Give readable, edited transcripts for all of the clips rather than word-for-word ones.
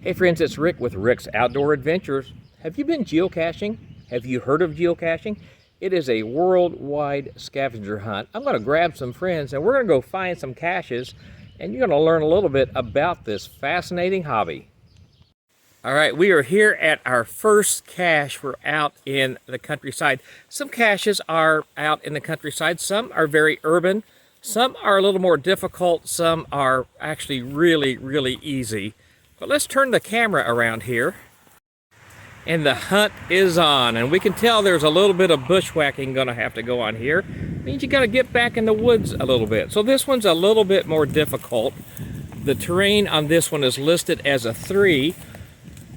Hey friends, it's Rick with Rick's Outdoor Adventures. Have you been geocaching? Have you heard of geocaching? It is a worldwide scavenger hunt. I'm going to grab some friends and we're going to go find some caches, and you're going to learn a little bit about this fascinating hobby. All right, we are here at our first cache. We're out in the countryside. Some caches are out in the countryside. Some are very urban. Some are a little more difficult. Some are actually really easy. But let's turn the camera around here. And the hunt is on. And we can tell there's a little bit of bushwhacking going to have to go on here. It means you got to get back in the woods a little bit. So this one's a little bit more difficult. The terrain on this one is listed as a 3.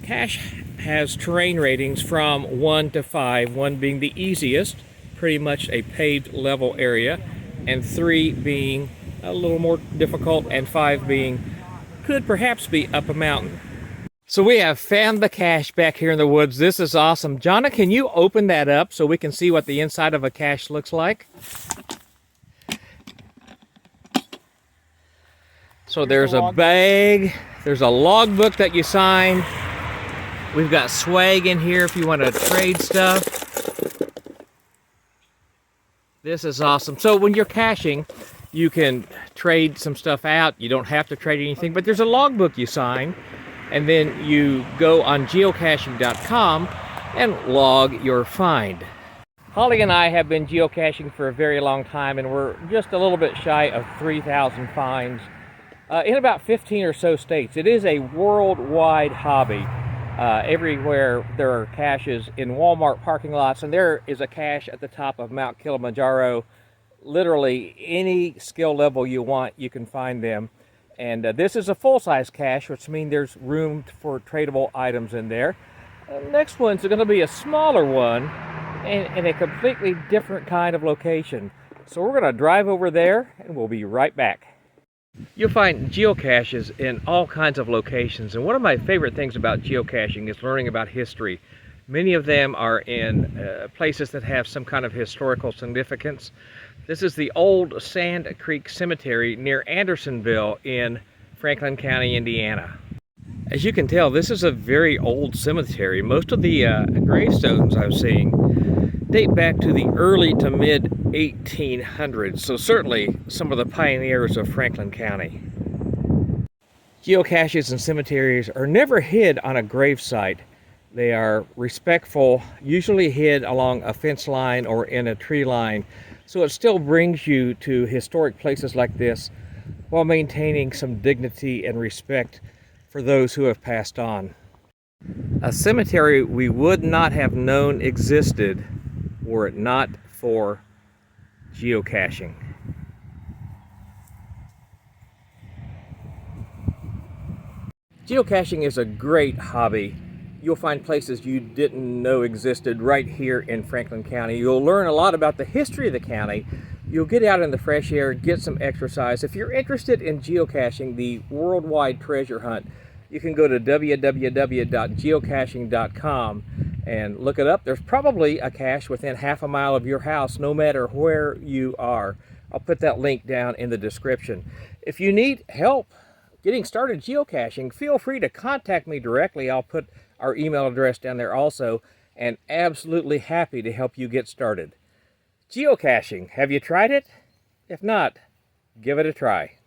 Cache has terrain ratings from 1 to 5, 1 being the easiest, pretty much a paved level area, and 3 being a little more difficult, and 5 being could perhaps be up a mountain. So we have found the cache back here in the woods. This is awesome. Jonna, can you open that up so we can see what the inside of a cache looks like? So there's a bag, there's a logbook that you sign. We've got swag in here if you want to trade stuff. This is awesome. So when you're caching, you can trade some stuff out. You don't have to trade anything, but there's a logbook you sign, and then you go on geocaching.com and log your find. Holly and I have been geocaching for a very long time, and we're just a little bit shy of 3,000 finds in about 15 or so states. It is a worldwide hobby. Everywhere there are caches in Walmart parking lots, and there is a cache at the top of Mount Kilimanjaro. Literally any skill level you want, you can find them. And this is a full-size cache, which means there's room for tradable items in there. Next one's going to be a smaller one in a completely different kind of location. So we're going to drive over there and we'll be right back. You'll find geocaches in all kinds of locations, and one of my favorite things about geocaching is learning about history. Many of them are in places that have some kind of historical significance. This is the old Sand Creek Cemetery near Andersonville in Franklin County, Indiana. As you can tell, this is a very old cemetery. Most of the gravestones I'm seeing date back to the early to mid 1800s, so certainly some of the pioneers of Franklin County. Geocaches and cemeteries are never hid on a grave site. They are respectful, usually hid along a fence line or in a tree line, so it still brings you to historic places like this while maintaining some dignity and respect for those who have passed on. A cemetery we would not have known existed were it not for geocaching. Geocaching is a great hobby. You'll find places you didn't know existed right here in Franklin County. You'll learn a lot about the history of the county. You'll get out in the fresh air, get some exercise. If you're interested in geocaching, the worldwide treasure hunt, you can go to www.geocaching.com and look it up. There's probably a cache within half a mile of your house, no matter where you are. I'll put that link down in the description. If you need help getting started geocaching, feel free to contact me directly. I'll put our email address down there also, and absolutely happy to help you get started. Geocaching, have you tried it? If not, give it a try.